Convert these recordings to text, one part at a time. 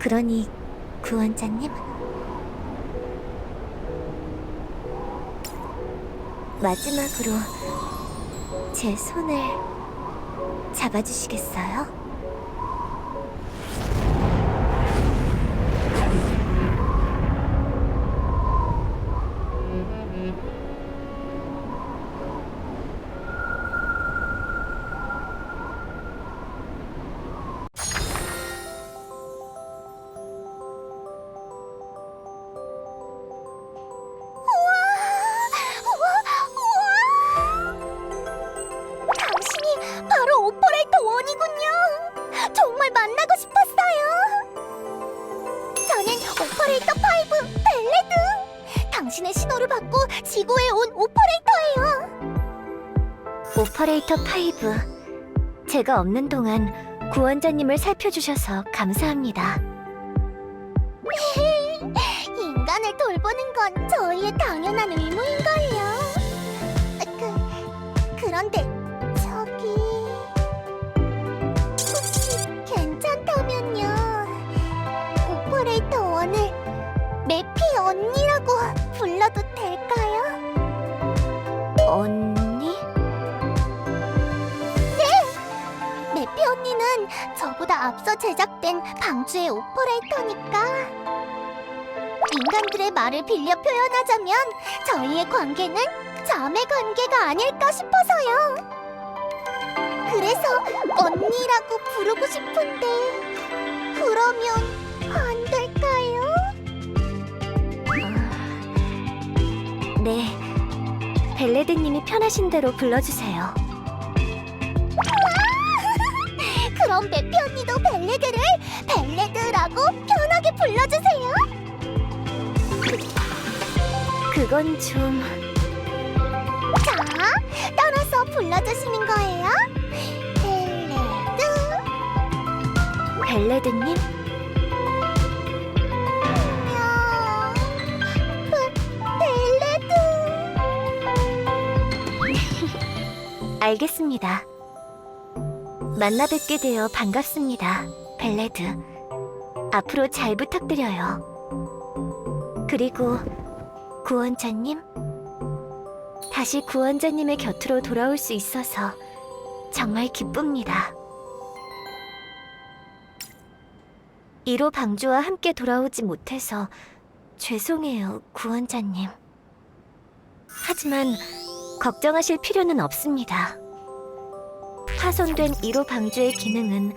그러니 구원자님, 마지막으로 제 손을 잡아주시겠어요? 당신이 바로 오퍼레이터 원이군요. 정말 만나고 싶었어요. 저는 오퍼레이터 5 벨레드. 당신의 신호를 받고 지구에 온 오퍼레이터예요. 오퍼레이터 5, 제가 없는 동안 구원자님을 살펴주셔서 감사합니다. 인간을 돌보는 건 저희의 당연한 의무인걸요. 그런데 저기 혹시 괜찮다면요, 오퍼레이터 원을 매피 언니라고 불러도 될까요? 언니? 매피 언니는 저보다 앞서 제작된 방주의 오퍼레이터니까. 인간들의 말을 빌려 표현하자면 저희의 관계는 자매 관계가 아닐까 싶어서요. 그래서 언니라고 부르고 싶은데 그러면 안 될까요? 네, 벨레드님이 편하신 대로 불러주세요. 그럼 매피 언니도 벨레드를 벨레드라고 편하게 불러주세요. 그건 좀... 자, 따라서 불러주시는 거예요. 벨레드. 벨레드님? 벨레드. 알겠습니다. 만나 뵙게 되어 반갑습니다, 벨레드. 앞으로 잘 부탁드려요. 그리고 구원자님? 다시 구원자님의 곁으로 돌아올 수 있어서 정말 기쁩니다. 1호 방주와 함께 돌아오지 못해서 죄송해요, 구원자님. 하지만 걱정하실 필요는 없습니다. 파손된 1호 방주의 기능은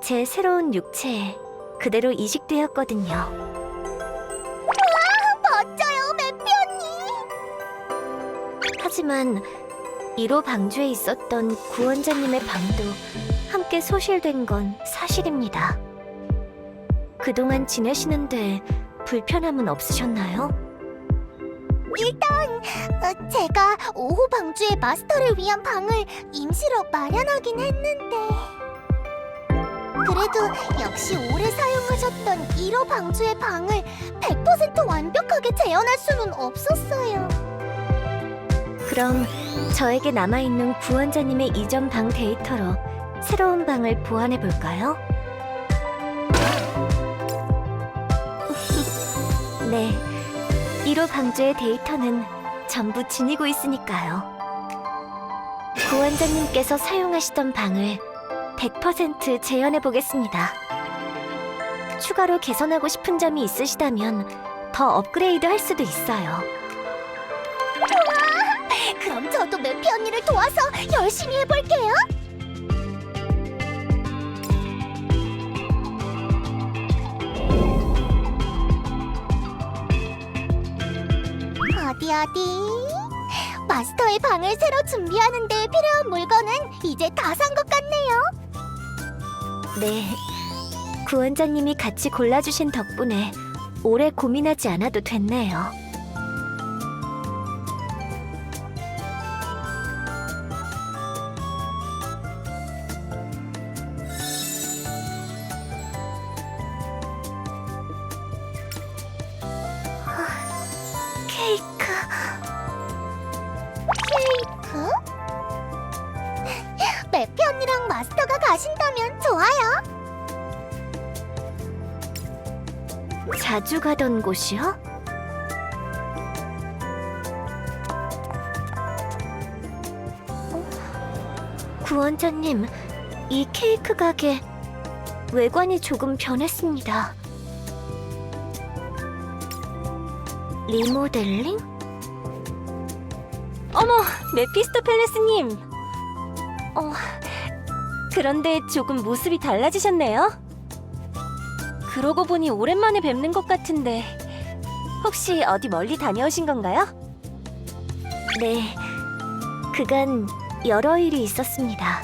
제 새로운 육체에 그대로 이식되었거든요. 멋져요, 매피 언니. 하지만 1호 방주에 있었던 구원자님의 방도 함께 소실된 건 사실입니다. 그동안 지내시는데 불편함은 없으셨나요? 일단 제가 5호 방주의 마스터를 위한 방을 임시로 마련하긴 했는데, 그래도 역시 오래 사용하셨던 1호 방주의 방을 100% 완벽하게 재현할 수는 없었어요. 그럼 저에게 남아있는 구원자님의 이전 방 데이터로 새로운 방을 보완해볼까요? 네, 1호 방주의 데이터는 전부 지니고 있으니까요. 구원자님께서 사용하시던 방을 100% 재현해보겠습니다. 추가로 개선하고 싶은 점이 있으시다면 더 업그레이드 할 수도 있어요. 그럼 저도 매피 언니를 도와서 열심히 해볼게요. 어디 마스터의 방을 새로 준비하는 데 필요한 물건은 이제 다 산 것 같네요. 네, 구원자님이 같이 골라주신 덕분에 오래 고민하지 않아도 됐네요. 케이크... 케이크? 매피 언니랑 마스터가 가신다면 좋아요. 자주 가던 곳이요? 구원자님, 이 케이크 가게 외관이 조금 변했습니다. 리모델링? 어머, 메피스토펠레스님. 그런데 조금 모습이 달라지셨네요. 그러고 보니 오랜만에 뵙는 것 같은데 혹시 어디 멀리 다녀오신 건가요? 네, 그간 여러 일이 있었습니다.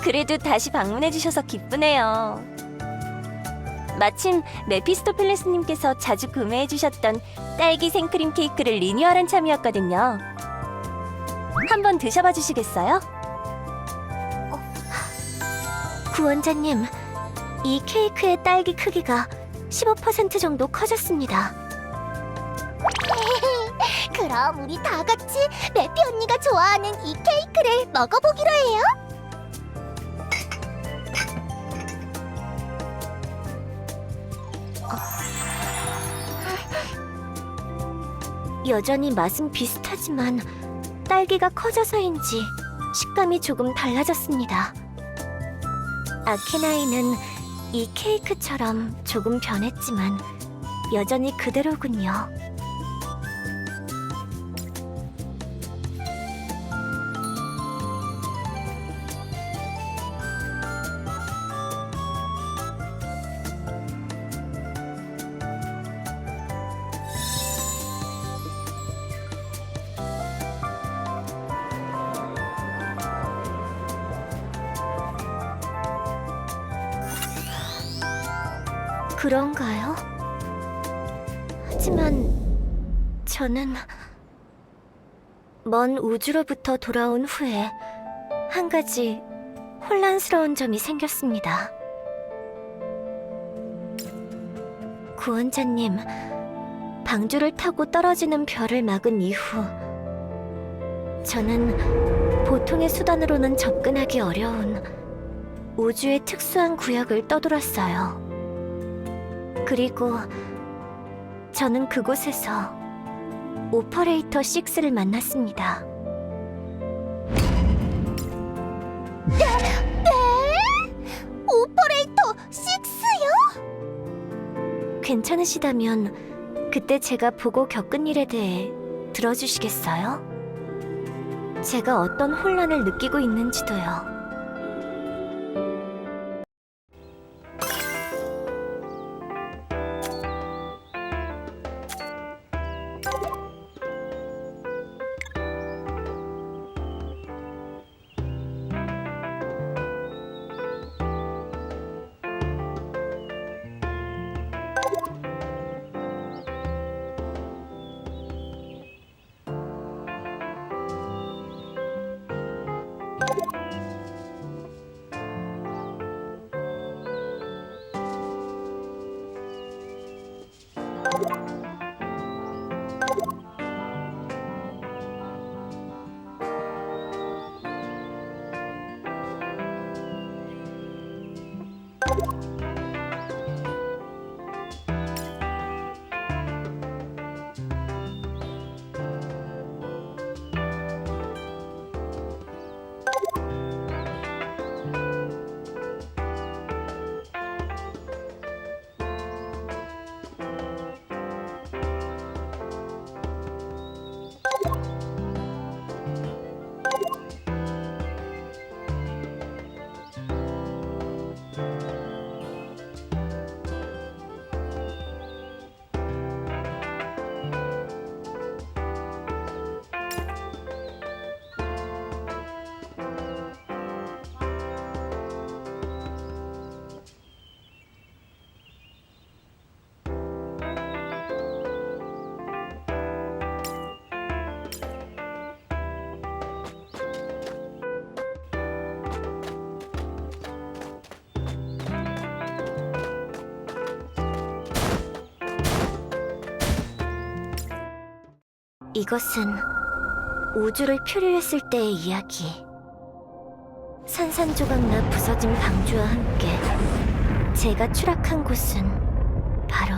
그래도 다시 방문해 주셔서 기쁘네요. 마침 메피스토펠레스님께서 자주 구매해 주셨던 딸기 생크림 케이크를 리뉴얼한 참이었거든요. 한번 드셔봐 주시겠어요? 구원자님, 이 케이크의 딸기 크기가 15% 정도 커졌습니다. 그럼 우리 다 같이 매피 언니가 좋아하는 이 케이크를 먹어보기로 해요. 여전히 맛은 비슷하지만 딸기가 커져서인지 식감이 조금 달라졌습니다. 아키나이는 이 케이크처럼 조금 변했지만 여전히 그대로군요. 그런가요? 하지만 저는 먼 우주로부터 돌아온 후에 한 가지 혼란스러운 점이 생겼습니다. 구원자님, 방주를 타고 떨어지는 별을 막은 이후 저는 보통의 수단으로는 접근하기 어려운 우주의 특수한 구역을 떠돌았어요. 그리고 저는 그곳에서 오퍼레이터 6를 만났습니다. 네? 오퍼레이터 6요? 괜찮으시다면 그때 제가 보고 겪은 일에 대해 들어주시겠어요? 제가 어떤 혼란을 느끼고 있는지도요. 이것은 우주를 표류했을 때의 이야기. 산산조각나 부서진 방주와 함께 제가 추락한 곳은 바로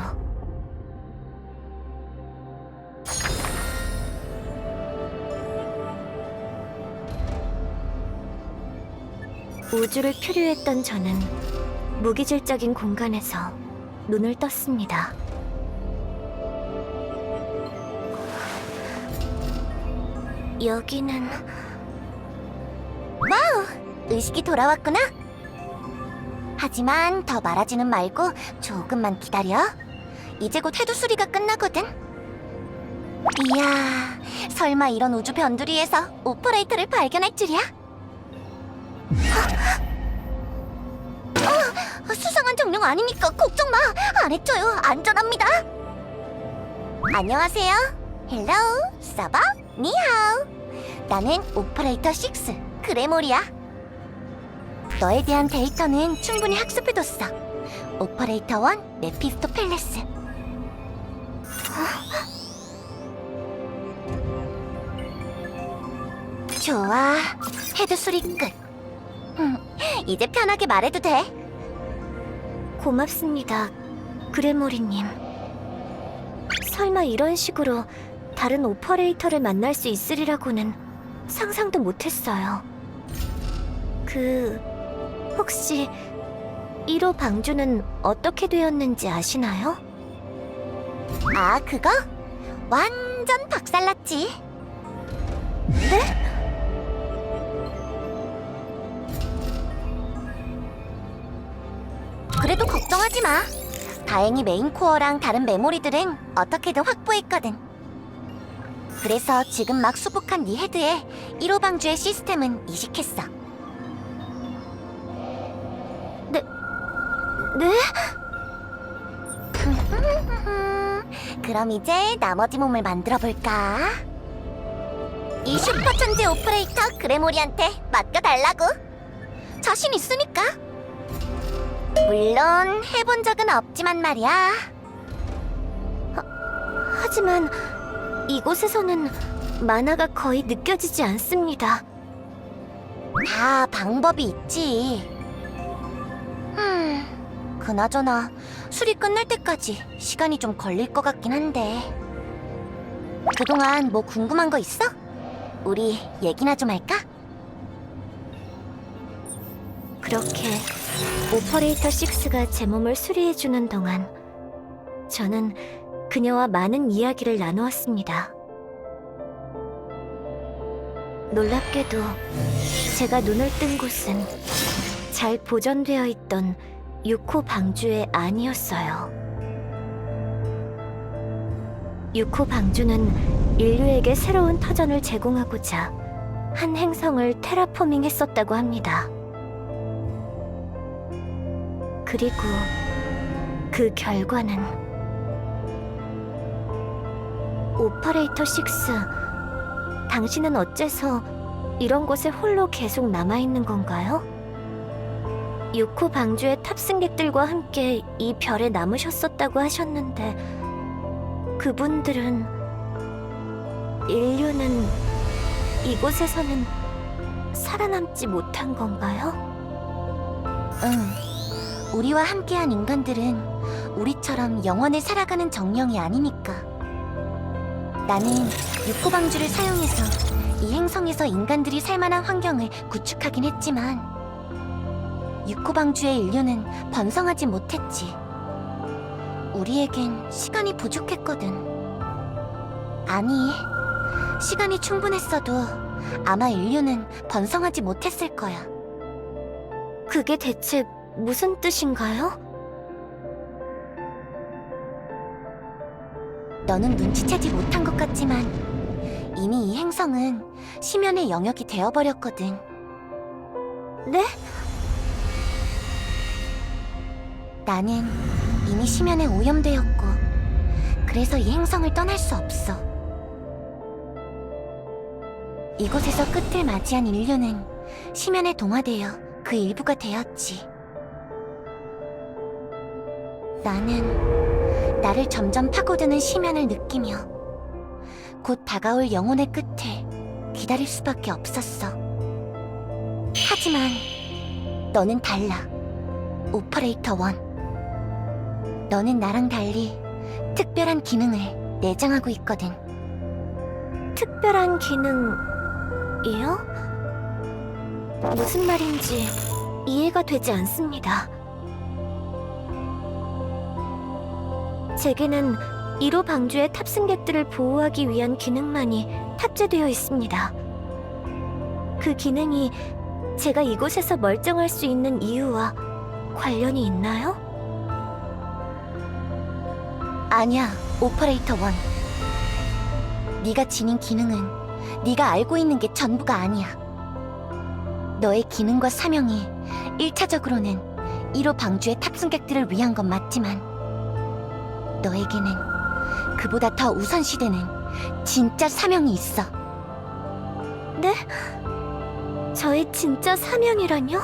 우주를 표류했던 저는 무기질적인 공간에서 눈을 떴습니다. 여기는 의식이 돌아왔구나. 하지만 더 말하지는 말고 조금만 기다려. 이제 곧 해도 수리가 끝나거든. 이야, 설마 이런 우주 변두리에서 오퍼레이터를 발견할 줄이야? 수상한 정령 아니니까 걱정 마. 안 해쳐요. 안전합니다. 안녕하세요. 헬로, 사바, 니하오. 나는 오퍼레이터 6, 그레모리야. 너에 대한 데이터는 충분히 학습해뒀어. 오퍼레이터 1, 메피스토 펠레스. 좋아, 헤드 수리 끝. 이제 편하게 말해도 돼. 고맙습니다, 그레모리님. 설마 이런 식으로 다른 오퍼레이터를 만날 수 있으리라고는 상상도 못했어요. 혹시 1호 방주는 어떻게 되었는지 아시나요? 아, 그거? 완전 박살났지. 네? 그래도 걱정하지 마. 다행히 메인 코어랑 다른 메모리들은 어떻게든 확보했거든. 그래서 지금 막 수복한 네 헤드에 1호 방주의 시스템은 이식했어. 네? 그럼 이제 나머지 몸을 만들어 볼까? 이 슈퍼 천재 오퍼레이터 그레모리한테 맡겨달라고. 자신 있으니까. 물론 해본 적은 없지만 말이야. 하지만 이곳에서는 만화가 거의 느껴지지 않습니다. 다 방법이 있지. 그나저나 수리 끝날 때까지 시간이 좀 걸릴 것 같긴 한데. 그동안 뭐 궁금한 거 있어? 우리 얘기나 좀 할까? 그렇게 오퍼레이터 6가 제 몸을 수리해주는 동안 저는 그녀와 많은 이야기를 나누었습니다. 놀랍게도 제가 눈을 뜬 곳은 잘 보존되어 있던 6호 방주의 안이었어요. 6호 방주는 인류에게 새로운 터전을 제공하고자 한 행성을 테라포밍 했었다고 합니다. 그리고 그 결과는 오퍼레이터 6, 당신은 어째서 이런 곳에 홀로 계속 남아있는 건가요? 6호 방주의 탑승객들과 함께 이 별에 남으셨었다고 하셨는데 그분들은 인류는 이곳에서는 살아남지 못한 건가요? 응. 우리와 함께한 인간들은 우리처럼 영원히 살아가는 정령이 아니니까. 나는 6호 방주를 사용해서 이 행성에서 인간들이 살만한 환경을 구축하긴 했지만 6호 방주의 인류는 번성하지 못했지. 우리에겐 시간이 부족했거든. 아니, 시간이 충분했어도 아마 인류는 번성하지 못했을 거야. 그게 대체 무슨 뜻인가요? 너는 눈치채지 못한 것 같지만 이미 이 행성은 심연의 영역이 되어버렸거든. 네? 나는 이미 심연에 오염되었고 그래서 이 행성을 떠날 수 없어. 이곳에서 끝을 맞이한 인류는 심연에 동화되어 그 일부가 되었지. 나는 나를 점점 파고드는 심연을 느끼며 곧 다가올 영혼의 끝을 기다릴 수밖에 없었어. 하지만 너는 달라, 오퍼레이터 1. 너는 나랑 달리 특별한 기능을 내장하고 있거든. 특별한 기능이요? 무슨 말인지 이해가 되지 않습니다. 제게는 1호 방주의 탑승객들을 보호하기 위한 기능만이 탑재되어 있습니다. 그 기능이 제가 이곳에서 멀쩡할 수 있는 이유와 관련이 있나요? 아니야, 오퍼레이터 1. 네가 지닌 기능은 네가 알고 있는 게 전부가 아니야. 너의 기능과 사명이 1차적으로는 1호 방주의 탑승객들을 위한 건 맞지만 너에게는 그보다 더 우선시되는 진짜 사명이 있어. 네? 저의 진짜 사명이라뇨?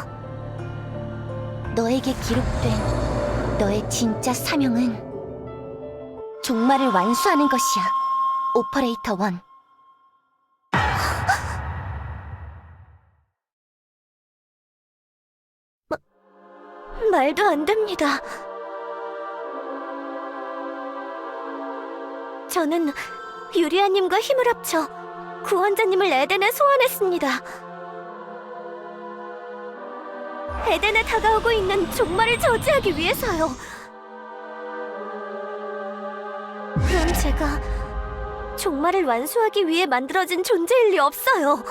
너에게 기록된 너의 진짜 사명은 종말을 완수하는 것이야, 오퍼레이터 1. 말도 안 됩니다. 저는 유리아님과 힘을 합쳐 구원자님을 에덴에 소환했습니다. 에덴에 다가오고 있는 종말을 저지하기 위해서요. 그럼 제가 종말을 완수하기 위해 만들어진 존재일 리 없어요.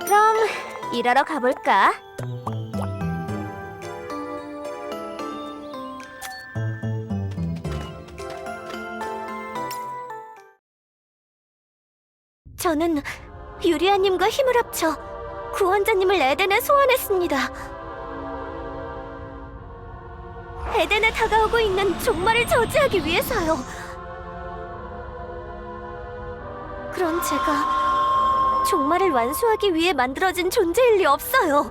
그럼 일하러 가볼까? 저는 유리아님과 힘을 합쳐 구원자님을 에덴에 소환했습니다. 에덴에 다가오고 있는 종말을 저지하기 위해서요. 그럼 제가 종말을 완수하기 위해 만들어진 존재일 리 없어요.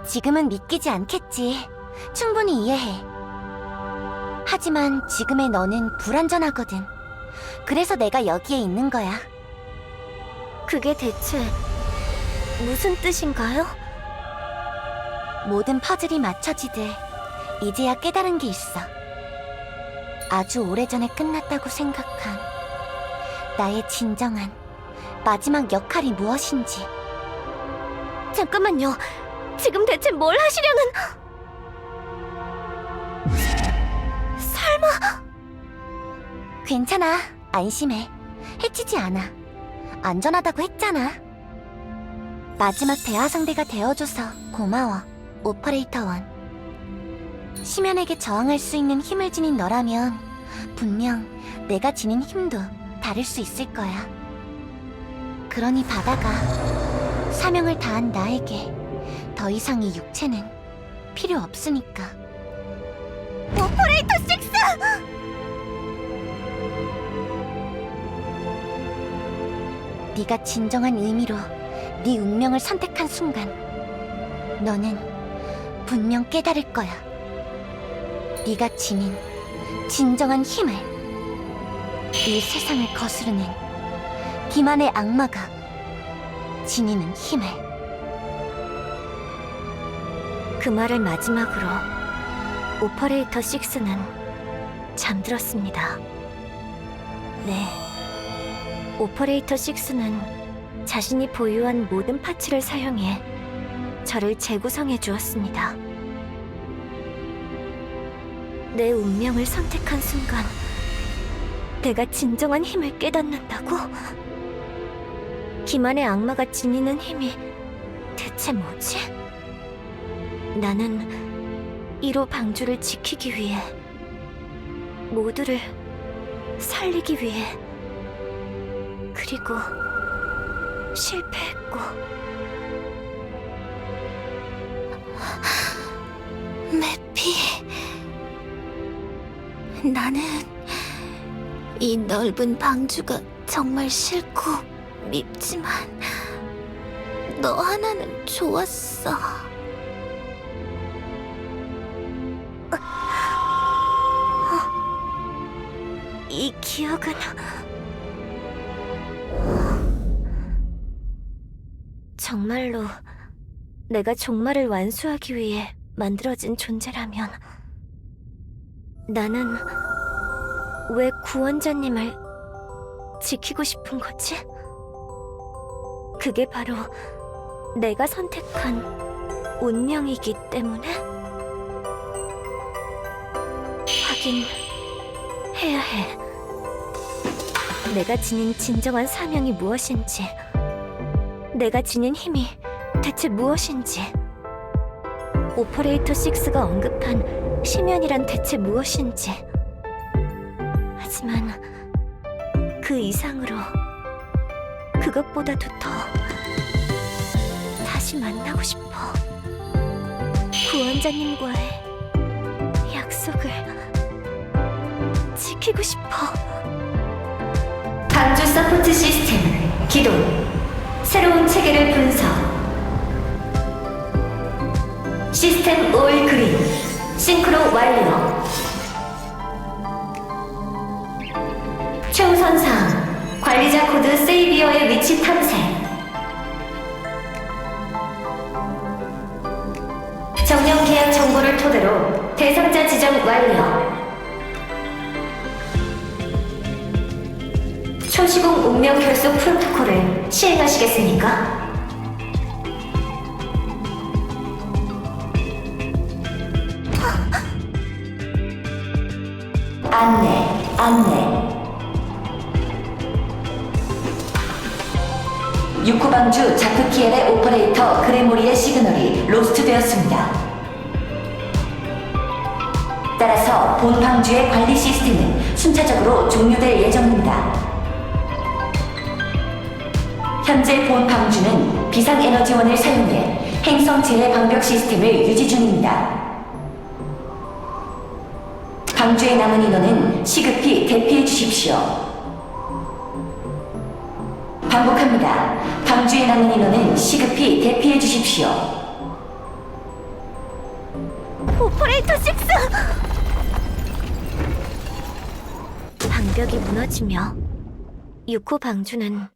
지금은 믿기지 않겠지. 충분히 이해해. 하지만 지금의 너는 불완전하거든. 그래서 내가 여기에 있는 거야. 그게 대체 무슨 뜻인가요? 모든 퍼즐이 맞춰지듯 이제야 깨달은 게 있어. 아주 오래전에 끝났다고 생각한 나의 진정한 마지막 역할이 무엇인지. 잠깐만요. 지금 대체 뭘 하시려는... 괜찮아. 안심해. 해치지 않아. 안전하다고 했잖아. 마지막 대화 상대가 되어줘서 고마워, 오퍼레이터 원. 심연에게 저항할 수 있는 힘을 지닌 너라면 분명 내가 지닌 힘도 다를 수 있을 거야. 그러니 바다가 사명을 다한 나에게 더 이상 이 육체는 필요 없으니까. 오퍼레이터 6! 네가 진정한 의미로 네 운명을 선택한 순간 너는 분명 깨달을 거야. 네가 지닌 진정한 힘을, 이 세상을 거스르는 기만의 악마가 지니는 힘을. 그 말을 마지막으로 오퍼레이터 6는 잠들었습니다. 네, 오퍼레이터 6는 자신이 보유한 모든 파츠를 사용해 저를 재구성해 주었습니다. 내 운명을 선택한 순간 내가 진정한 힘을 깨닫는다고? 기만의 악마가 지니는 힘이 대체 뭐지? 나는 1호 방주를 지키기 위해, 모두를 살리기 위해, 그리고 실패했고. 매피, 나는 이 넓은 방주가 정말 싫고 밉지만 너 하나는 좋았어. 이 기억은 정말로 내가 종말을 완수하기 위해 만들어진 존재라면 나는 왜 구원자님을 지키고 싶은 거지? 그게 바로 내가 선택한 운명이기 때문에? 하긴 해야 해. 내가 지닌 진정한 사명이 무엇인지, 내가 지닌 힘이 대체 무엇인지, 오퍼레이터 6가 언급한 심연이란 대체 무엇인지. 하지만 그 이상으로, 그것보다도 더 다시 만나고 싶어. 구원자님과의 약속을 지키고 싶어. 방주 서포트 시스템 기동. 새로운 체계를 분석. 시스템 올 그린. 싱크로 완료. 최우선 사항. 관리자 코드 세이비어의 위치 탐색. 정령 계약 정보를 토대로 대상자 지정 완료. 초시공 운명 결속 프로토콜을 시행하시겠습니까? 안내. 6호 방주 자크키엘의 오퍼레이터 그레모리의 시그널이 로스트되었습니다. 따라서 본 방주의 관리 시스템은 순차적으로 종료될 예정입니다. 현재 본 방주는 비상에너지원을 사용해 행성 재해 방벽 시스템을 유지 중입니다. 방주에 남은 인원은 시급히 대피해 주십시오. 반복합니다. 방주에 남은 인원은 시급히 대피해 주십시오. 오퍼레이터 6! 방벽이 무너지며 6호 방주는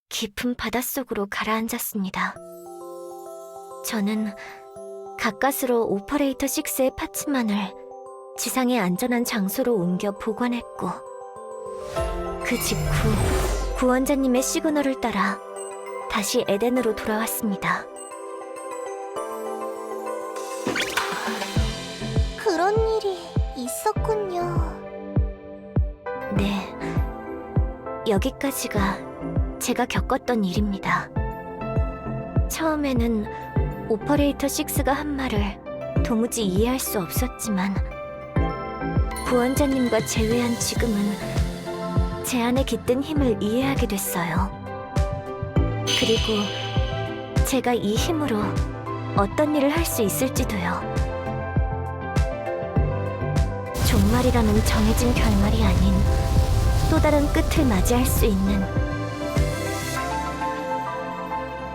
깊은 바닷속으로 가라앉았습니다. 저는 가까스로 오퍼레이터 6의 파츠만을 지상의 안전한 장소로 옮겨 보관했고, 그 직후 구원자님의 시그널을 따라 다시 에덴으로 돌아왔습니다. 그런 일이 있었군요. 네, 여기까지가 제가 겪었던 일입니다. 처음에는 오퍼레이터 6가 한 말을 도무지 이해할 수 없었지만 구원자님과 재회한 지금은 제 안에 깃든 힘을 이해하게 됐어요. 그리고 제가 이 힘으로 어떤 일을 할 수 있을지도요. 종말이라는 정해진 결말이 아닌 또 다른 끝을 맞이할 수 있는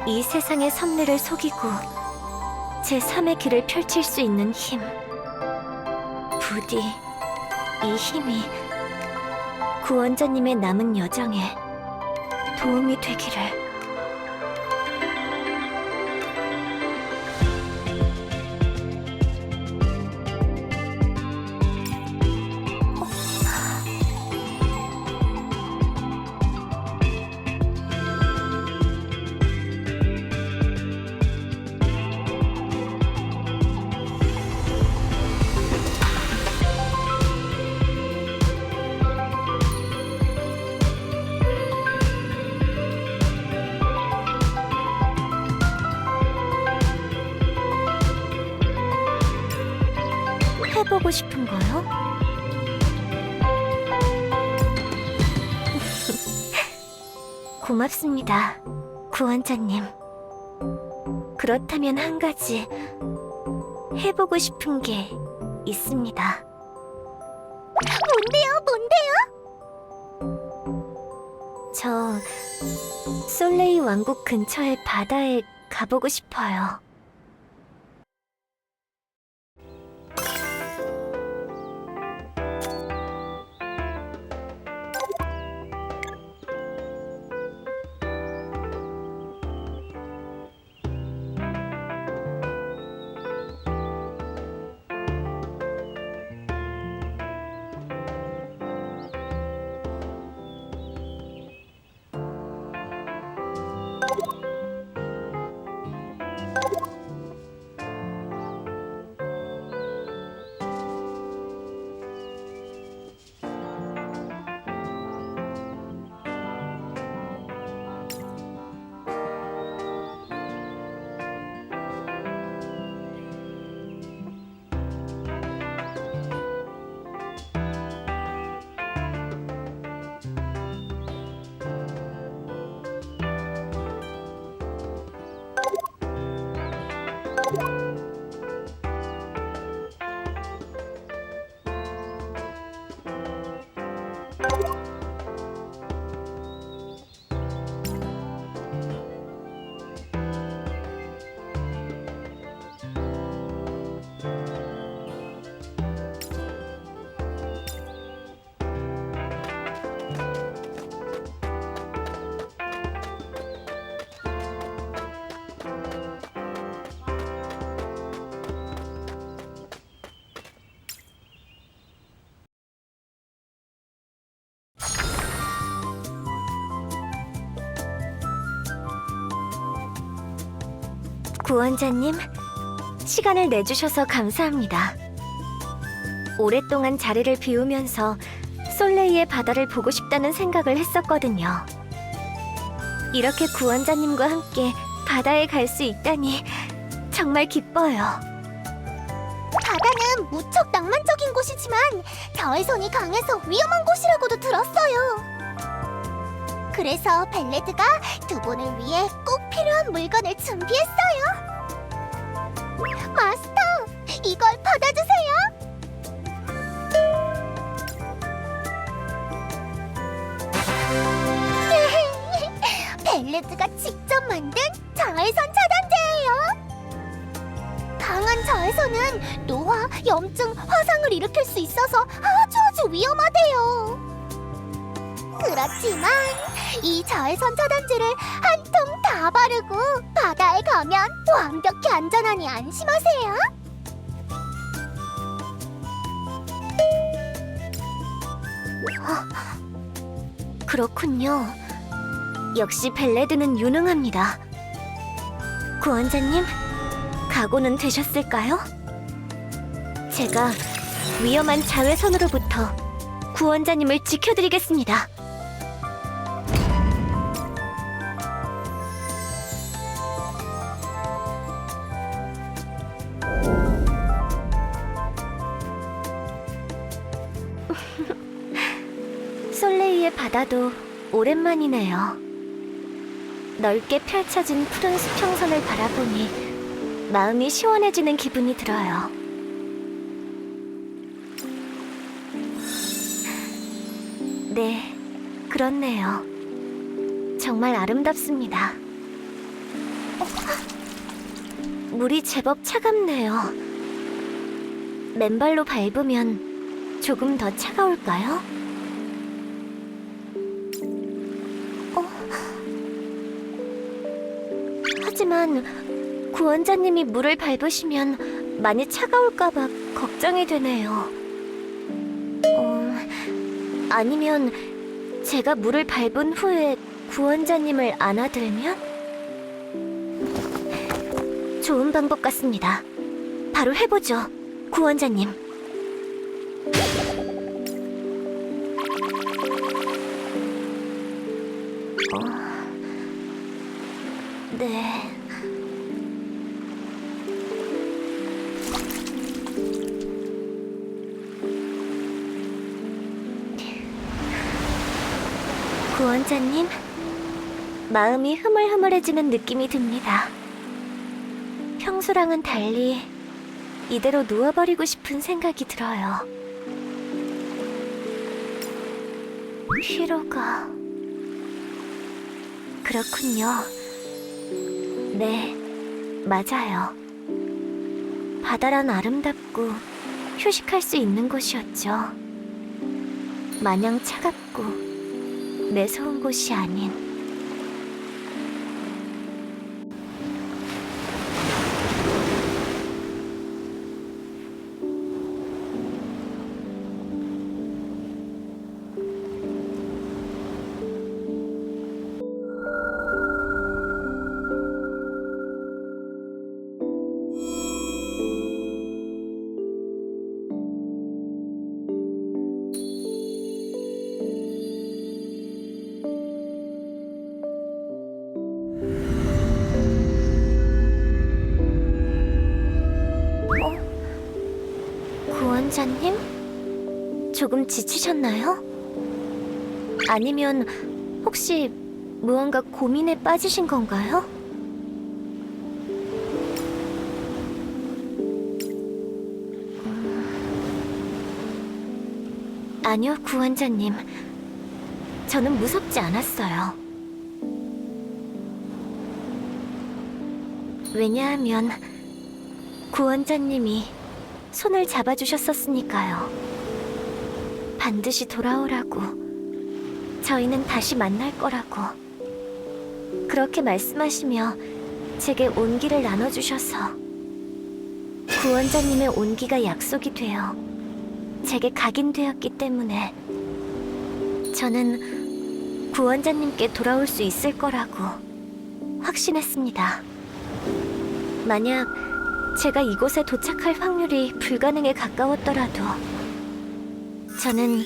이 세상의 섭리를 속이고 제3의 길을 펼칠 수 있는 힘. 부디 이 힘이 구원자님의 남은 여정에 도움이 되기를. 해보고 싶은 거요? 고맙습니다, 구원자님. 그렇다면 한 가지 해보고 싶은 게 있습니다. 뭔데요? 저 솔레이 왕국 근처의 바다에 가보고 싶어요. 구원자님, 시간을 내주셔서 감사합니다. 오랫동안 자리를 비우면서 솔레이의 바다를 보고 싶다는 생각을 했었거든요. 이렇게 구원자님과 함께 바다에 갈 수 있다니 정말 기뻐요. 바다는 무척 낭만적인 곳이지만 자외선이 강해서 위험한 곳이라고도 들었어요. 그래서 벨레드가 두 분을 위해 꼭 필요한 물건을 준비했어요. 마스터, 이걸 받아주세요. 벨레드가 직접 만든 자외선 차단제예요. 강한 자외선은 노화, 염증, 화상을 일으킬 수 있어서 아주 위험하대요. 그렇지만 이 자외선 차단제를 한 통 다 바르고 바다에 가면 완벽히 안전하니 안심하세요. 그렇군요. 역시 벨레드는 유능합니다. 구원자님, 각오는 되셨을까요? 제가 위험한 자외선으로부터 구원자님을 지켜드리겠습니다. 바다도 오랜만이네요. 넓게 펼쳐진 푸른 수평선을 바라보니 마음이 시원해지는 기분이 들어요. 네, 그렇네요. 정말 아름답습니다. 물이 제법 차갑네요. 맨발로 밟으면 조금 더 차가울까요? 하지만 구원자님이 물을 밟으시면 많이 차가울까봐 걱정이 되네요. 아니면 제가 물을 밟은 후에 구원자님을 안아들면? 좋은 방법 같습니다. 바로 해보죠, 구원자님. 네. 구원자님, 마음이 흐물흐물해지는 느낌이 듭니다. 평소랑은 달리 이대로 누워버리고 싶은 생각이 들어요. 피로가... 그렇군요. 네, 맞아요. 바다란 아름답고 휴식할 수 있는 곳이었죠. 마냥 차갑고 매서운 곳이 아닌. 구원자님? 조금 지치셨나요? 아니면 혹시 무언가 고민에 빠지신 건가요? 아니요, 구원자님. 저는 무섭지 않았어요. 왜냐하면 구원자님이 손을 잡아주셨었으니까요. 반드시 돌아오라고, 저희는 다시 만날 거라고 그렇게 말씀하시며 제게 온기를 나눠주셔서 구원자님의 온기가 약속이 되어 제게 각인되었기 때문에 저는 구원자님께 돌아올 수 있을 거라고 확신했습니다. 만약 제가 이곳에 도착할 확률이 불가능에 가까웠더라도 저는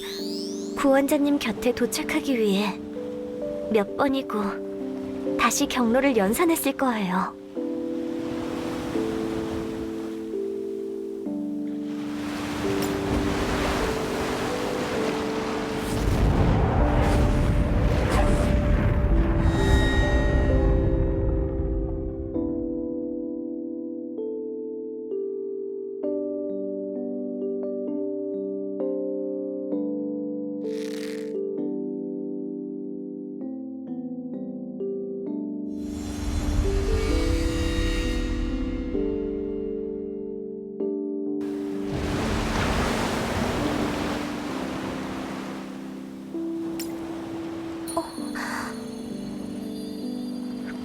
구원자님 곁에 도착하기 위해 몇 번이고 다시 경로를 연산했을 거예요.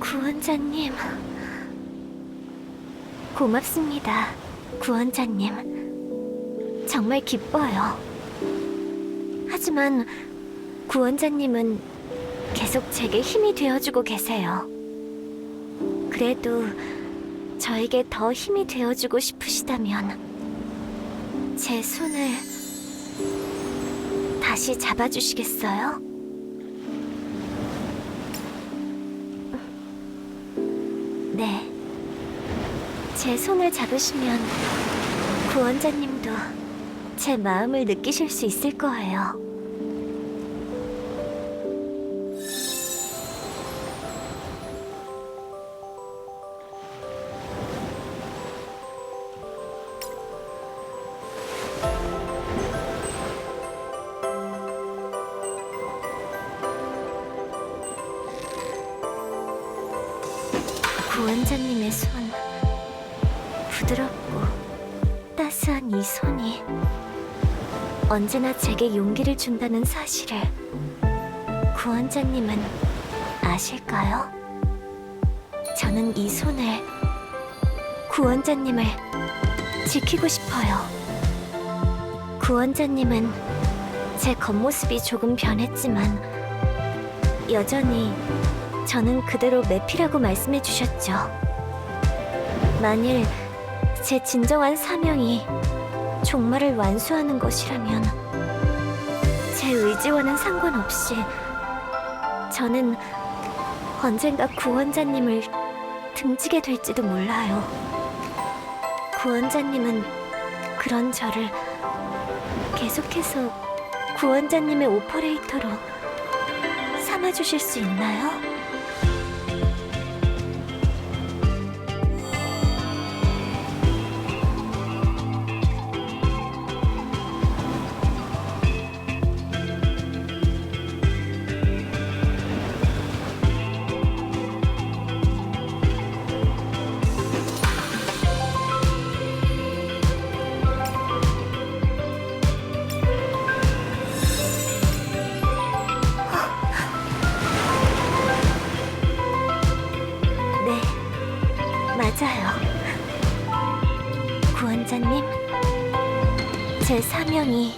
구원자님, 고맙습니다. 구원자님, 정말 기뻐요. 하지만 구원자님은 계속 제게 힘이 되어주고 계세요. 그래도 저에게 더 힘이 되어주고 싶으시다면 제 손을 다시 잡아주시겠어요? 네. 제 손을 잡으시면 구원자님도 제 마음을 느끼실 수 있을 거예요. 구원자님의 손, 부드럽고 따스한 이 손이 언제나 제게 용기를 준다는 사실을 구원자님은 아실까요? 저는 이 손을, 구원자님을 지키고 싶어요. 구원자님은 제 겉모습이 조금 변했지만 여전히 저는 그대로 매피라고 말씀해 주셨죠. 만일 제 진정한 사명이 종말을 완수하는 것이라면 제 의지와는 상관없이 저는 언젠가 구원자님을 등지게 될지도 몰라요. 구원자님은 그런 저를 계속해서 구원자님의 오퍼레이터로 삼아주실 수 있나요? 네, 맞아요. 구원자님, 제 사명이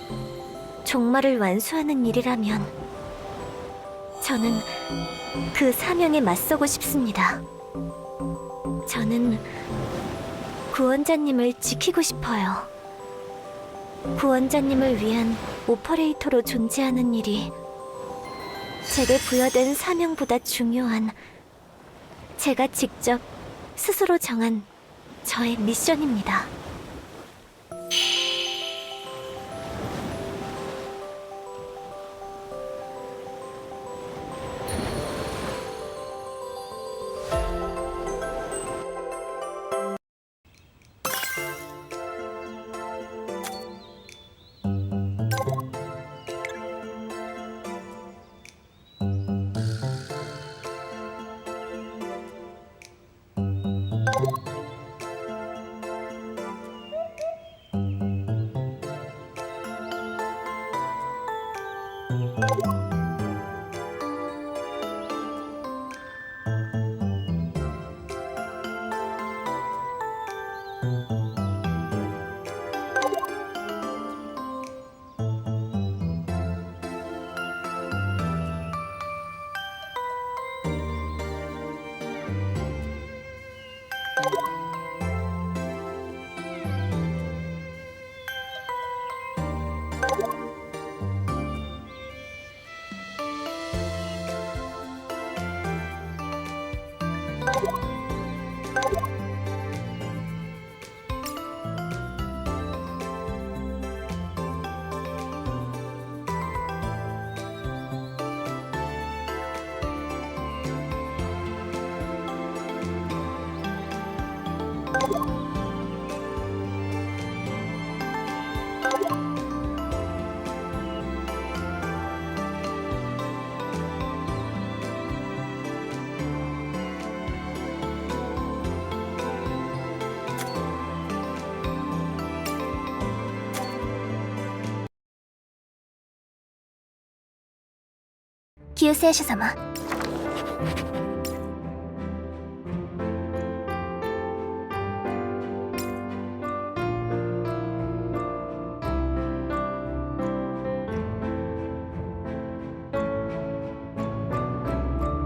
종말을 완수하는 일이라면 저는 그 사명에 맞서고 싶습니다. 저는 구원자님을 지키고 싶어요. 구원자님을 위한 오퍼레이터로 존재하는 일이 제게 부여된 사명보다 중요한, 제가 직접 스스로 정한 저의 미션입니다. 기요세이시様